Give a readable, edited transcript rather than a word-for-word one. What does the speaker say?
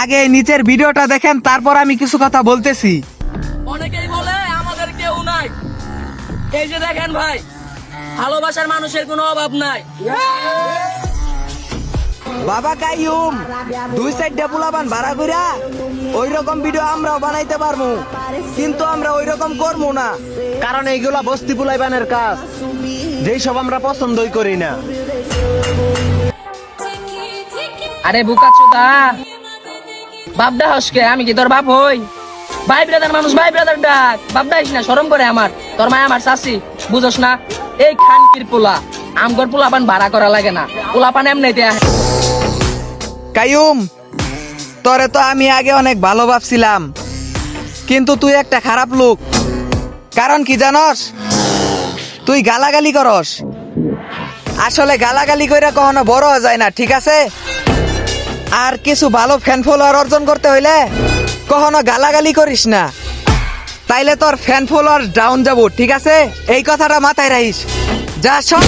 আগে নিচের ভিডিওটা দেখেন, তারপর আমি কিছু কথা বলতেছি। অনেকেই বলে আমাদের কেউ নাই, এই যে দেখেন ভাই, ভালোবাসার মানুষের কোনো অভাব নাই। বাবা কাইয়ুম, 2-4টা পোলাপান ভাড়া কইরা ওই রকম ভিডিও আমরাও বানাইতে পারবো, কিন্তু আমরা ওই রকম করবো না, কারণ এইগুলা বস্তি পোলাইবানের কাজ, যেই সব আমরা পছন্দই করি না। আরে বুকা চোদা, বাপডা হসকে, আমি কি তোর বাপ হই? ভাই ব্রাদার মানুষ, ভাই ব্রাদার ডাক, বাপডা আইস না, শরম করে আমার। তোর মায় আমার চাচি, বুঝোস না? এই খানকির পোলা, আমগর পোলাপান ভাড়া করা লাগে না, পোলাপান এমনিতে আহে। কাইয়ুম, তোরে তো আমি আগে অনেক ভালো ভাবছিলাম, কিন্তু তুই একটা খারাপ লোক। কারণ কি জানস? তুই গালাগালি করস। আসলে গালাগালি কইরা কখনো বড় হওয়া যায় না, ঠিক আছে? আর কিছু ভালো ফ্যান ফলোয়ার অর্জন করতে হইলে কখনো গালাগালি করিস না, তাইলে তোর ফ্যান ফলোয়ার ডাউন যাব, ঠিক আছে? এই কথাটা মাথায় রাখিস। যা সব